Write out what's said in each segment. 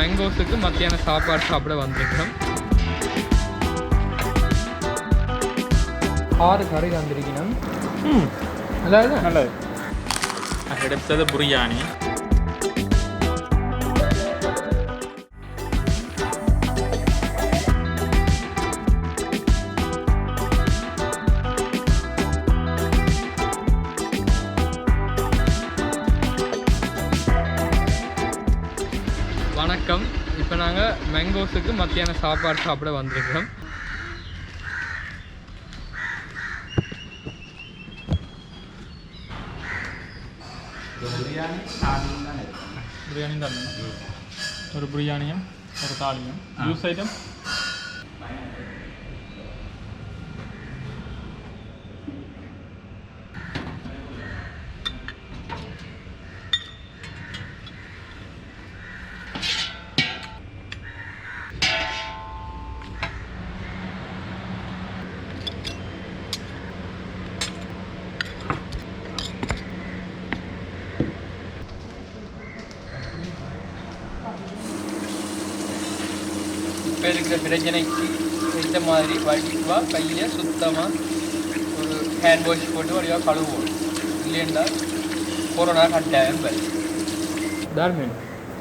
மேங்கோஸுக்கு மத்தியான சாப்பாடு சாப்பிட வந்திருக்கிறோம். 6 கறி வந்திருக்கணும். அதாவது நல்லது. எடுத்தது பிரியாணி. வணக்கம். இப்போ நாங்கள் மேங்கோஸுக்கு மத்தியான சாப்பாடு சாப்பிட வந்திருக்கிறோம். பிரியாணி தான் ஒரு பிரியாணியும் ஒரு தாலியும் ஜூஸ் ஐட்டம். இப்போ இருக்கிற பிரச்சனைக்கு இந்த மாதிரி வடிவாக கையில் சுத்தமாக ஒரு ஹேண்ட் வாஷ் போட்டு வடிவாக கழுவுவோம். இல்லைன்னா கொரோனா கட்டாயம் பல் தார்மீன்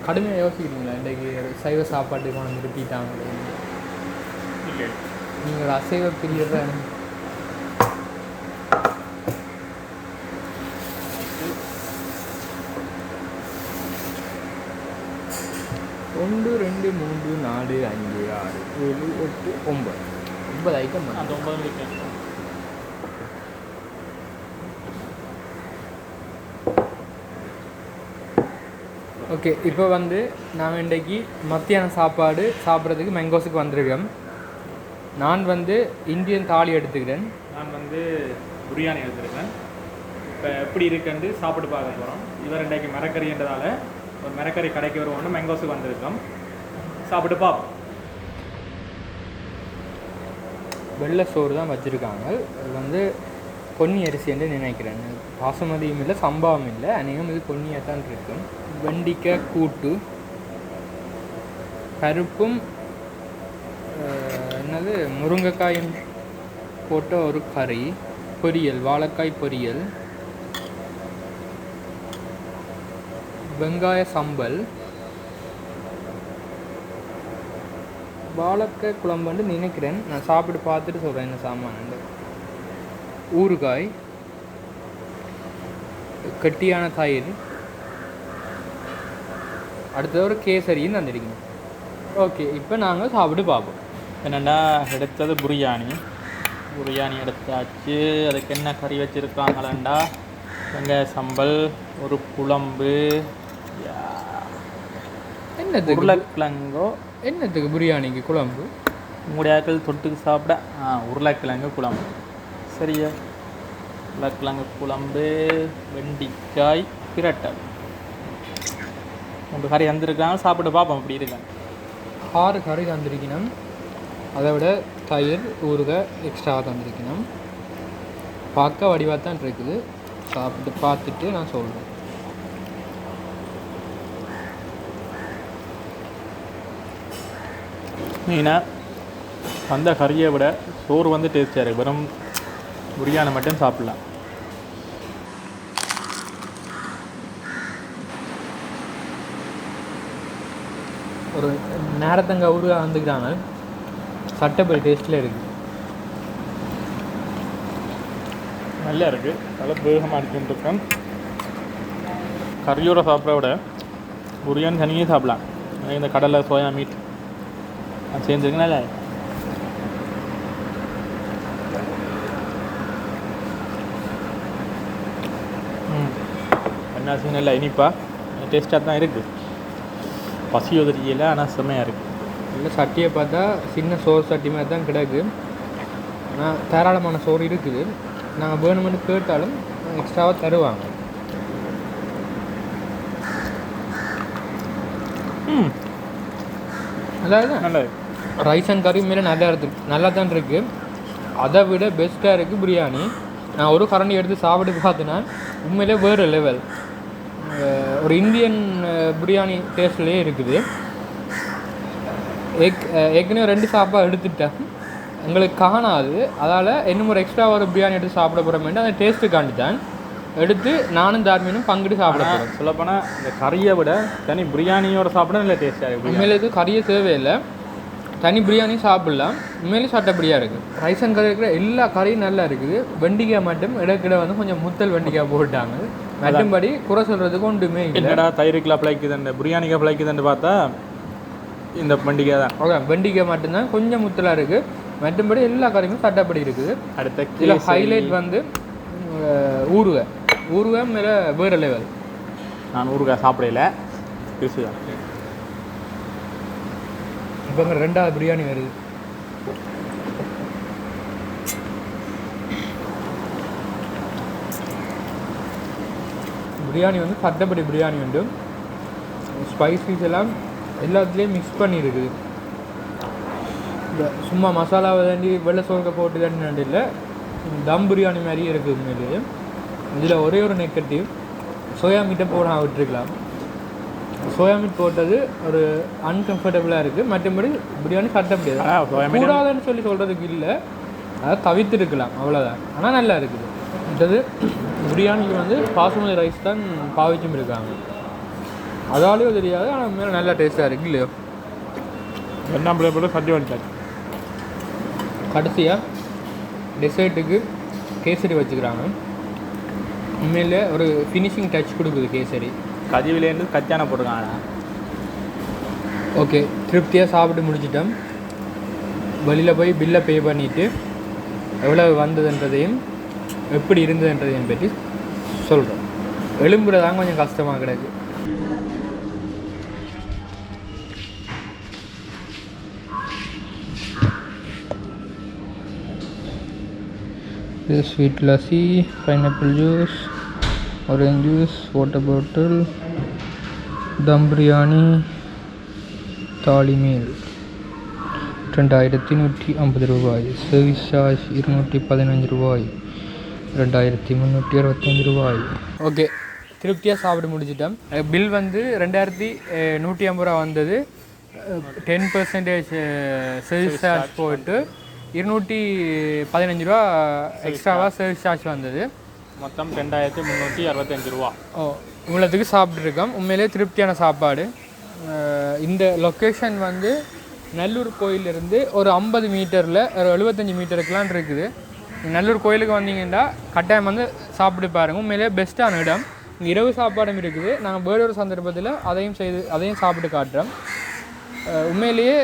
கடுமையாக யோசிக்கிறீங்களா? இன்றைக்கு சைவ சாப்பாட்டு கொண்டு நிறுத்திட்டாங்க. நீங்கள் அசைவ பிரியர் தான். 1 2 3 4 5 6 7 8 9 ஐட்டம். அந்த 9 ஐட்டம். ஓகே, இப்போ நாங்கள் இன்றைக்கி மத்தியான சாப்பாடு சாப்பிட்றதுக்கு மேங்கோஸுக்கு வந்திருக்கோம். நான் இந்தியன் தாலி எடுத்துக்கிறேன். நான் பிரியாணி எடுத்துருக்கேன். இப்போ எப்படி இருக்குன்னு சாப்பிட்டு பார்க்க போகிறோம். இவர் இன்றைக்கு மரக்கறின்றதால ஒரு மரக்கறி கடைக்கு வருவோம்னு மேங்கோஸுக்கு வந்திருக்கோம். சாப்பிட்டு பார்ப்போம். வெள்ளை சோறு தான் வச்சுருக்காங்க. அது பொன்னி அரிசி என்று நினைக்கிறேன். பாசுமதியும் இல்லை, சம்பாவும் இல்லை, அநேகம் இது பொன்னியாக தான் இருக்கும். வெண்டிக்காய் கூட்டு, பருப்பும் என்னது முருங்கைக்காயும் போட்ட ஒரு கறி, பொரியல், வாழைக்காய் பொரியல், வெங்காய சம்பல், வாழைக்காய் குழம்புன்னு நினைக்கிறேன். நான் சாப்பிட்டு பார்த்துட்டு சொல்கிறேன் என்ன சாமான். ஊறுகாய், கட்டியான தயிர், அடுத்தது ஒரு கேசரியும் தந்துருக்கீங்க. ஓகே, இப்போ நாங்கள் சாப்பிட்டு பார்ப்போம். என்னென்னா எடுத்தது பிரியாணி. பிரியாணி எடுத்தாச்சு. அதுக்கு என்ன கறி வச்சுருக்காங்களா? வெங்காய சம்பல், ஒரு குழம்பு, என்னத்துக்கு உருளைக்கிழங்கோ. என்னத்துக்கு பிரியாணிக்கு குழம்பு? மூடையாக்கள் தொட்டுக்கு சாப்பிட உருளைக்கிழங்கு குழம்பு. சரியா? உருளைக்கிழங்கு குழம்பு, வெண்டிக்காய் பிரட்டல். 3 கறி வந்திருக்காங்க. சாப்பிட்டு பார்ப்போம் எப்படி இருக்காங்க. 6 கறி தந்திருக்கணும். அதை விட தயிர், ஊறுகாய் எக்ஸ்ட்ராவாக தந்திருக்கணும். பார்க்க வடிவாக தான் இருக்குது. சாப்பிட்டு பார்த்துட்டு நான் சொல்கிறேன். மெயினாக அந்த கறியை விட சோறு டேஸ்டாக இருக்குது. வெறும் பிரியாணி மட்டும் சாப்பிட்லாம். ஒரு நேரத்தங்க ஊறுகாய் வந்துக்கிறாங்க. சட்டப்படி டேஸ்ட்டில் இருக்குது. நல்லா இருக்குது. நல்லா வேகமாக இருக்குன்னு கறியோட சாப்பிட்ற விட பிரியாணி தனியே சாப்பிட்லாம். இந்த கடலை, சோயா மீட் அது சேர்ந்துருக்குனால என்ன நல்லா இனிப்பாக டேஸ்ட்டாக தான் இருக்குது. பசி உதறியில் ஆனால் செம்மையாக இருக்குது. இல்லை, சட்டியை பார்த்தா சின்ன சோறு சட்டி மாதிரி தான் கிடக்கு. ஆனால் தாராளமான சோறு இருக்குது. நாங்கள் வேணுமென்னு கேட்டாலும் எக்ஸ்ட்ராவாக தருவாங்க. அதாவது நல்லது. ரைஸ் அண்ட் கறி மேலே நல்லா தான் இருக்குது. அதை விட பெஸ்ட்டாக இருக்குது பிரியாணி. நான் ஒரு கரண்டி எடுத்து சாப்பிட்டு பார்த்தேன்னா உண்மையிலே வேறு லெவல். ஒரு இந்தியன் பிரியாணி டேஸ்ட்லேயே இருக்குது. ஏற்கனவே 2 சாப்பாடு எடுத்துட்டேன், எங்களுக்கு காணாது. அதால் இன்னும் ஒரு எக்ஸ்ட்ரா ஒரு பிரியாணி எடுத்து சாப்பிட போகிறோம். அந்த டேஸ்ட்டு காண்டித்தான் எடுத்து நானும் தார்மீனும் பங்கிட்டு சாப்பிட போகிறோம். சொல்லப்போனால் இந்த கறியை விட தனி பிரியாணியோட சாப்பிட நல்ல டேஸ்ட்டாக இருக்குது. உண்மையிலுக்கு கறியே தேவையில்லை, தனி பிரியாணி சாப்பிட்லாம். உண்மையிலே சட்டப்படியாக இருக்குது. ரைஸ் அண்ட் கறி இருக்கிற எல்லா கறியும் நல்லா இருக்குது. வெண்டிக்காய் மட்டும் இடக்கிட வந்து கொஞ்சம் முத்தல் வெண்டிக்காய் போட்டாங்க. மற்றும்படி குறை சொல்கிறதுக்கு ஒன்றுமே இல்லை. என்னடா தயிருக்கு அப்ளைக்குதுண்டு பிரியாணிக்கு அப்ளைக்குதுன்னு பார்த்தா இந்த வெண்டிக்காய் தான். ஓகே, வெண்டிக்காய் மட்டும்தான் கொஞ்சம் முத்தலாக இருக்குது. மற்றும்படி எல்லா கறியுமே சட்டப்படி இருக்குது. அடுத்த இதில் ஹைலைட் வந்து ஊறுகாய் மேலே வேறு லெவல். நான் ஊறுகாய் சாப்பிடல, பேசுதான். இப்போ 2வது பிரியாணி வருது. பிரியாணி வந்து சட்டப்படி பிரியாணி உண்டு. ஸ்பைசஸ் எல்லாம் எல்லாத்துலேயும் மிக்ஸ் பண்ணியிருக்குது. சும்மா மசாலாவை தாண்டி வெள்ளை சோறுக்க போட்டு தாண்டி இல்லை, தம் பிரியாணி மாதிரியே இருக்குது உண்மையிலேயே. இதில் ஒரே ஒரு நெகட்டிவ், சோயா மீட்டை போட விட்டுருக்கலாம். சோயா மீட் போட்டது ஒரு அன்கம்ஃபர்டபுளாக இருக்குது. மற்றபடி பிரியாணி சட்டப்படியாது. கூடாதுன்னு சொல்லி சொல்கிறதுக்கு இல்லை, அதை தவிர்த்துருக்கலாம், அவ்வளோதான். ஆனால் நல்லா இருக்குது. மற்றது பிரியாணிக்கு வந்து பாசுமதி ரைஸ் தான் பாவிச்சும் இருக்காங்க, அதாலேயும் தெரியாது. ஆனால் மேலே நல்லா டேஸ்ட்டாக இருக்குது இல்லையோ. என்ன போல சட்டி வந்துட்டாச்சு. கடைசியாக டெசர்ட்டுக்கு கேசரி வச்சுக்கிறாங்க. உண்மையிலே ஒரு ஃபினிஷிங் டச் கொடுக்குது கேசரி. கதிவிலேருந்து கச்சான போட்டுருக்காங்க. ஓகே, திருப்தியாக சாப்பிட்டு முடிச்சிட்டோம். வெளியில் போய் பில்லை பே பண்ணிவிட்டு எவ்வளோ வந்ததுன்றதையும் எப்படி இருந்ததுன்றதையும் பற்றி சொல்கிறோம். எழும்புறதாங்க கொஞ்சம் கஷ்டமாக கிடக்கு. Sweet lassi, pineapple juice, orange juice, water bottle, dum biryani, தாலி மீல் 2150 ரூபாய். சர்வீஸ் சார்ஜ் 215 ரூபாய், 2365 ரூபாய். ஓகே, திருப்தியாக சாப்பிட்டு முடிச்சிட்டோம். பில் வந்து 2150 ரூபா வந்தது. 10% சர்வீஸ் சார்ஜ் போட்டு 215 ரூபா எக்ஸ்ட்ராவாக சர்வீஸ் சார்ஜ் வந்தது. மொத்தம் 2365 ரூபா. இவ்வளோத்துக்கு சாப்பிட்ருக்கோம். உண்மையிலே திருப்தியான சாப்பாடு. இந்த லொக்கேஷன் வந்து நல்லூர் கோயிலிருந்து ஒரு 50 மீட்டரில் ஒரு 75 மீட்டருக்குலாம் இருக்குது. நல்லூர் கோயிலுக்கு வந்தீங்கன்னா கட்டாயம் வந்து சாப்பிட்டு பாருங்கள். உண்மையிலே பெஸ்ட்டான இடம். இங்கே இரவு சாப்பாடும் இருக்குது. நாங்கள் வேறு ஒரு சந்தர்ப்பத்தில் அதையும் சாப்பிட்டு காட்டுறோம். உண்மையிலேயே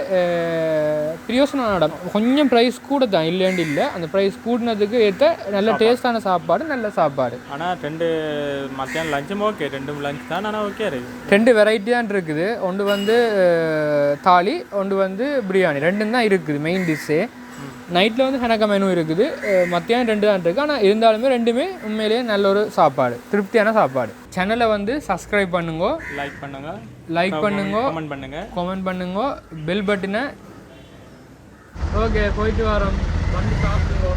பிரியோசனான இடம். கொஞ்சம் ப்ரைஸ் கூட தான், இல்லைன்னு இல்லை. அந்த ப்ரைஸ் கூடினதுக்கு ஏற்ற நல்ல டேஸ்டான சாப்பாடு, நல்ல சாப்பாடு. ஆனால் 2 மத்தியானம் லஞ்சும் ஓகே, 2 லஞ்ச் தான். ஆனால் ஓகே இருக்குது. 2 வெரைட்டி தான் இருக்குது. ஒன்று வந்து தாலி, ஒன்று வந்து பிரியாணி. 2 தான் இருக்குது மெயின் டிஷ்ஷே. நைட்டில் வந்து ஹனக்க மெனு இருக்குது. மத்தியானம் 2 தான் இருக்குது. ஆனால் இருந்தாலுமே 2மே உண்மையிலேயே நல்ல ஒரு சாப்பாடு, திருப்தியான சாப்பாடு. சேனலை வந்து சப்ஸ்கிரைப் பண்ணுங்க, லைக் பண்ணுங்க, கமெண்ட் பண்ணுங்க, பெல் பட்டனை. ஓகே, போயிட்டு வரோம், வந்து சாப்பிடுங்க.